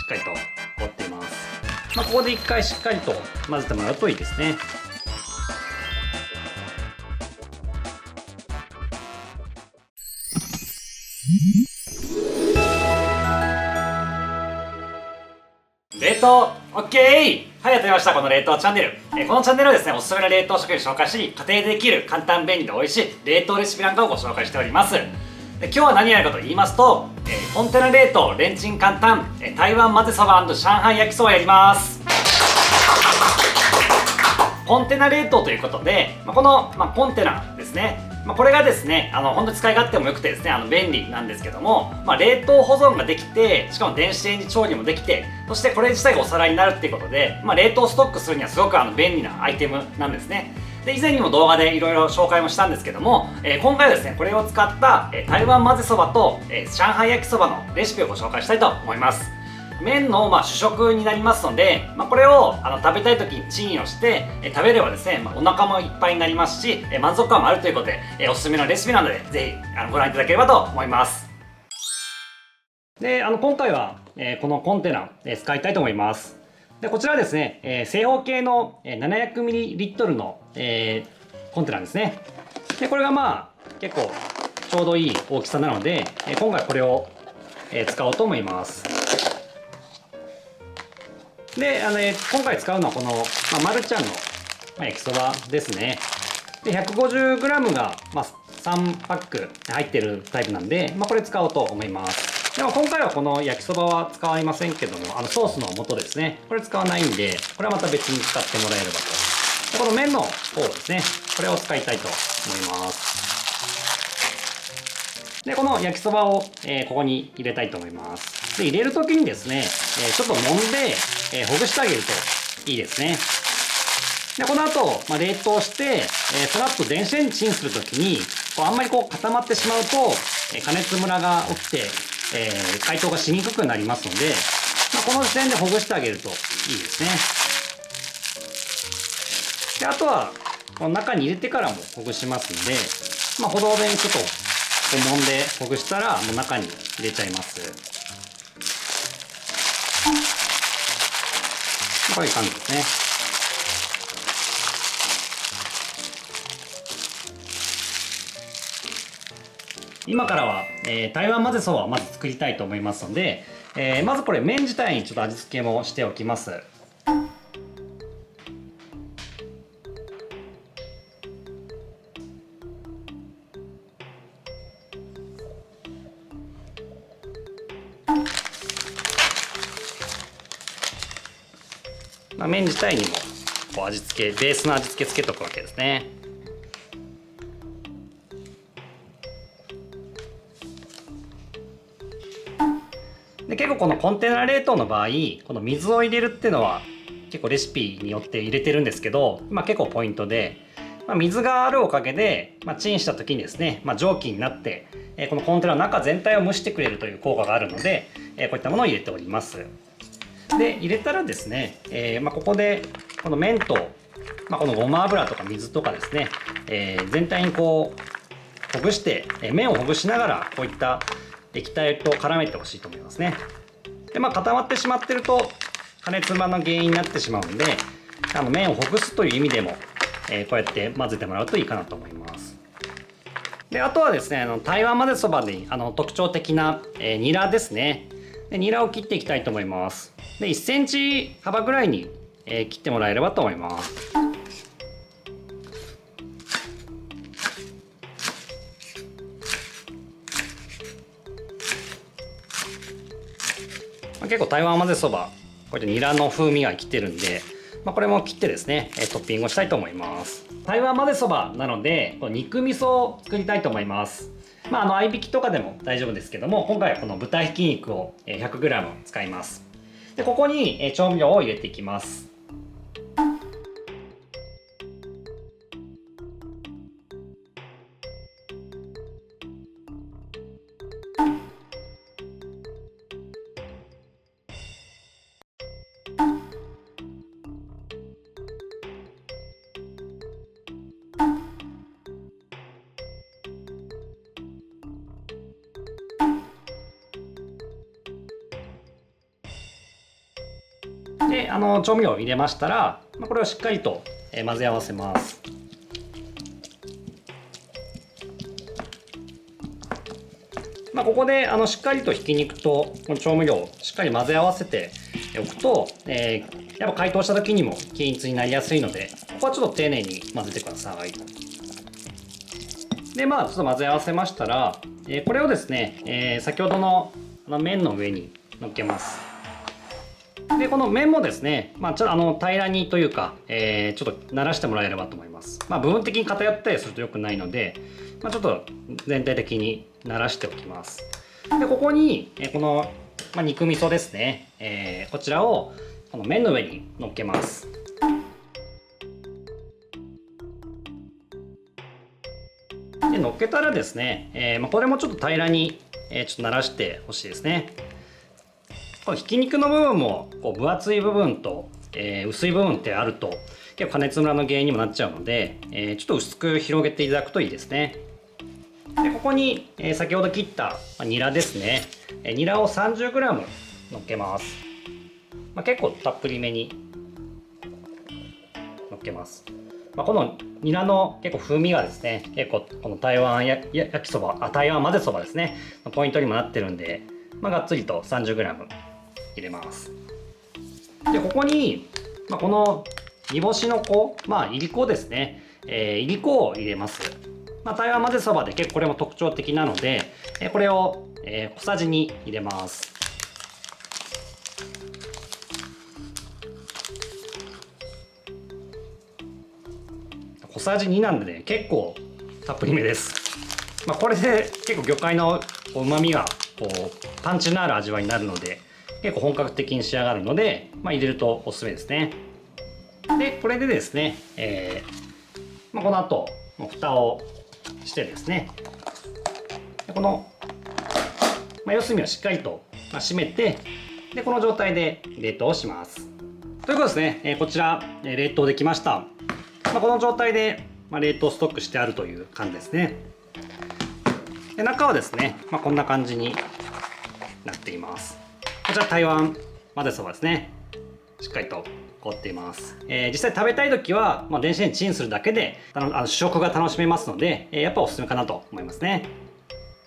かりと凍っています。ここで一回しっかりと混ぜてもらうといいですね。冷凍 OK！ はい、やってみました。この冷凍チャンネル。このチャンネルはですね、おすすめの冷凍食品を紹介し、家庭でできる簡単便利で美味しい冷凍レシピなんかをご紹介しております。で今日は何やるかと言いますと、コンテナ冷凍レンチン簡単台湾混ぜそば上海焼きそばやります。コンテナ冷凍ということで、この、コンテナですね、これがですね本当に使い勝手も良くてですね便利なんですけども、冷凍保存ができて、しかも電子レンジ調理もできて、そしてこれ自体がお皿になるっていうことで、冷凍ストックするにはすごく便利なアイテムなんですね。で以前にも動画でいろいろ紹介もしたんですけども、今回はですねこれを使った台湾混ぜそばと上海焼きそばのレシピをご紹介したいと思います。麺の主食になりますので、これを食べたい時にチンをして食べればですね、お腹もいっぱいになりますし満足感もあるということでおすすめのレシピなのでぜひご覧いただければと思います。で今回はこのコンテナ使いたいと思います。でこちらはですね正方形の 700ml のコンテナですね。でこれが結構ちょうどいい大きさなので今回これを使おうと思います。で今回使うのはこの、マルちゃんの焼きそばですね。で 150g が、3パック入ってるタイプなんで、これ使おうと思います。でも今回はこの焼きそばは使いませんけども、ソースの素ですね、これ使わないんで、これはまた別に使ってもらえればと。でこの麺の方ですね、これを使いたいと思います。でこの焼きそばを、ここに入れたいと思います。で入れる時にですね、ちょっと揉んで、ほぐしてあげるといいですね。でこの後、冷凍して、その後電子レンジチンする時にあんまり固まってしまうと、加熱ムラが起きて、解凍がしにくくなりますので、この時点でほぐしてあげるといいですね。であとはこの中に入れてからもほぐしますので、ほどほどにちょっと揉んでほぐしたらもう中に入れちゃいます。こういう感じですね。今からは、台湾混ぜそばをまず作りたいと思いますので、まずこれ麺自体にちょっと味付けもしておきます。麺自体にも味付けベースの味付けつけとくわけですね。で結構このコンテナ冷凍の場合この水を入れるっていうのは結構レシピによって入れてるんですけど、結構ポイントで、水があるおかげで、チンした時にですね、蒸気になってこのコンテナの中全体を蒸してくれるという効果があるのでこういったものを入れております。で入れたらですね、ここでこの麺と、このごま油とか水とかですね、全体にほぐして、麺をほぐしながらこういった液体と絡めてほしいと思いますね。で固まってしまってると加熱ムラの原因になってしまうんで、麺をほぐすという意味でも、こうやって混ぜてもらうといいかなと思います。であとはですね台湾混ぜそばで特徴的な、ニラですね。でニラを切っていきたいと思います。で1センチ幅ぐらいに、切ってもらえればと思います。結構台湾混ぜそばこうやってニラの風味が生きてるんで、これも切ってですねトッピングをしたいと思います。台湾混ぜそばなので肉味噌を作りたいと思います。合いびきとかでも大丈夫ですけども、今回はこの豚ひき肉を 100g 使います。でここに調味料を入れていきます。で調味料を入れましたら、これをしっかりと混ぜ合わせます。ここでしっかりとひき肉とこの調味料をしっかり混ぜ合わせておくと、やっぱ解凍した時にも均一になりやすいので、ここはちょっと丁寧に混ぜてください。でちょっと混ぜ合わせましたら、これをですね、先ほどの麺の上に乗っけます。でこの麺もですね、ちょっと平らにというか、ちょっと慣らしてもらえればと思います。部分的に偏ったりすると良くないので、ちょっと全体的に慣らしておきます。でここにこの、肉味噌ですね、こちらをこの麺の上に乗っけます。で乗っけたらですね、これもちょっと平らに、ちょっと慣らしてほしいですね。このひき肉の部分も分厚い部分と、薄い部分ってあると結構加熱ムラの原因にもなっちゃうので、ちょっと薄く広げていただくといいですね。でここに、先ほど切ったニラですね、ニラを 30g のっけます。結構たっぷりめにのっけます。このニラの結構風味がですね、結構この台湾焼きそば、台湾混ぜそばですねポイントにもなってるんで、がっつりと 30g 入れます。でここに、この煮干しの粉、いりこですね、いりこを入れます。台湾混ぜそばで結構これも特徴的なので、これを、小さじ2入れます。小さじ2なんでね、結構たっぷりめです。これで結構魚介のうまみがパンチのある味わいになるので、結構本格的に仕上がるので、入れるとおすすめですね。でこれでですね、この後蓋をしてですね、この、四隅をしっかりと閉めて、でこの状態で冷凍します。ということですね、こちら冷凍できました。この状態で冷凍ストックしてあるという感じですね。で中はですね、こんな感じになっています。こちら台湾混ぜそばですね。しっかりと凍っています。実際食べたい時は、電子レンジチンするだけで主食が楽しめますので、やっぱおすすめかなと思いますね。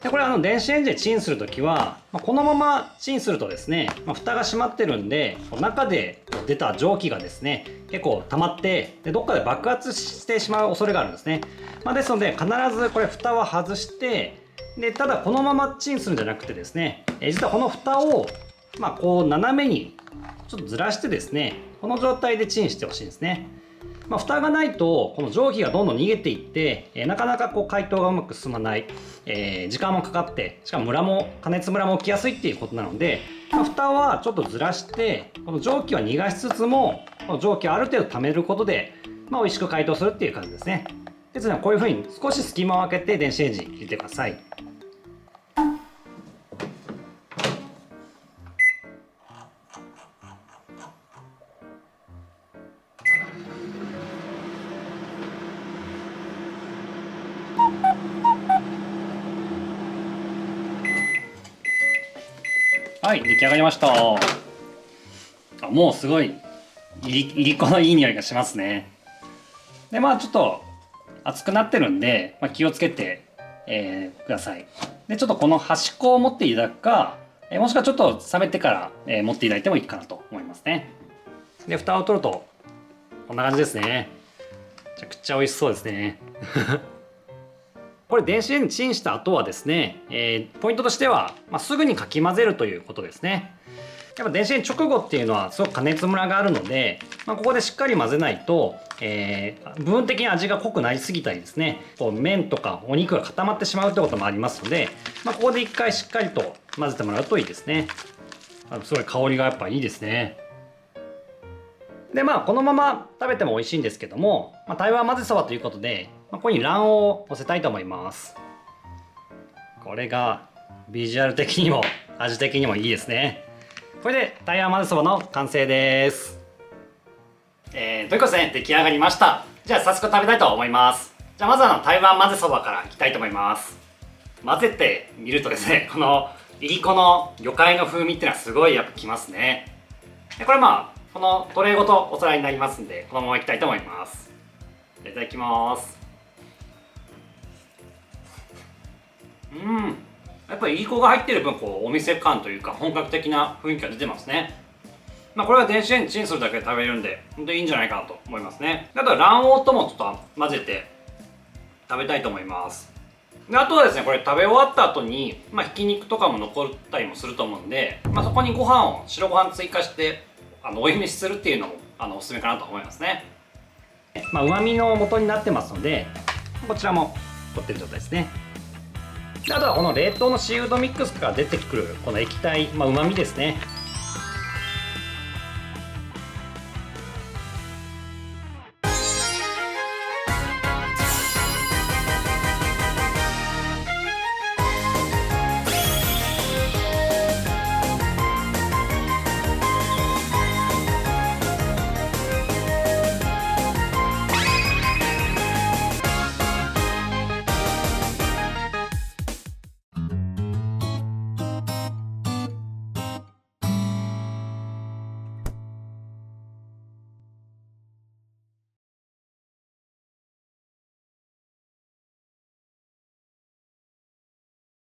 でこれ電子レンジでチンする時は、このままチンするとですね、蓋が閉まってるんで中で出た蒸気がですね結構溜まってどっかで爆発してしまう恐れがあるんですね。ですので必ずこれ蓋は外して、でただこのままチンするんじゃなくてですね、実はこの蓋をこう斜めにちょっとずらしてですね、この状態でチンしてほしいんですね。蓋がないとこの蒸気がどんどん逃げていって、なかなか解凍がうまく進まない、時間もかかって、しかも加熱ムラも起きやすいっていうことなので、蓋はちょっとずらしてこの蒸気は逃がしつつもこの蒸気をある程度溜めることで、美味しく解凍するっていう感じですね。ですのでこういうふうに少し隙間を空けて電子レンジに入れてください。はい、出来上がりました。もうすごいいりこのいい匂いがしますね。でちょっと熱くなってるんで、気をつけて、ください。でちょっとこの端っこを持っていただくか、もしくはちょっと冷めてから、持っていただいてもいいかなと思いますね。で蓋を取るとこんな感じですね。めちゃくちゃ美味しそうですね。これ電子レンジチンした後はですね、ポイントとしては、すぐにかき混ぜるということですね。やっぱ電子レンジ直後っていうのはすごく加熱ムラがあるので、ここでしっかり混ぜないと、部分的に味が濃くなりすぎたりですね、麺とかお肉が固まってしまうってこともありますので、ここで一回しっかりと混ぜてもらうといいですね。すごい香りがやっぱいいですね。でこのまま食べても美味しいんですけども、台湾混ぜそばということで、ここに卵黄を乗せたいと思います。これがビジュアル的にも味的にもいいですね。これで台湾混ぜそばの完成です。ということでね、出来上がりました。じゃあ早速食べたいと思います。じゃあまず台湾混ぜそばからいきたいと思います。混ぜてみるとですね、このいりこの魚介の風味っていうのはすごいやっぱきますね。でこれこのトレイごとお皿になりますんで、このままいきたいと思います。いただきます。やっぱりいい子が入ってる分、お店感というか本格的な雰囲気が出てますね。これは電子レンジチンするだけで食べれるんで、本当にいいんじゃないかなと思いますね。あとは卵黄ともちょっと混ぜて食べたいと思います。であとはですね、これ食べ終わった後に、ひき肉とかも残ったりもすると思うんで、そこに白ご飯追加してお湯飯するっていうのもおすすめかなと思いますね。うまみの元になってますので、こちらも取ってる状態ですね。であとはこの冷凍のシーフードミックスから出てくるこの液体、うまみですね。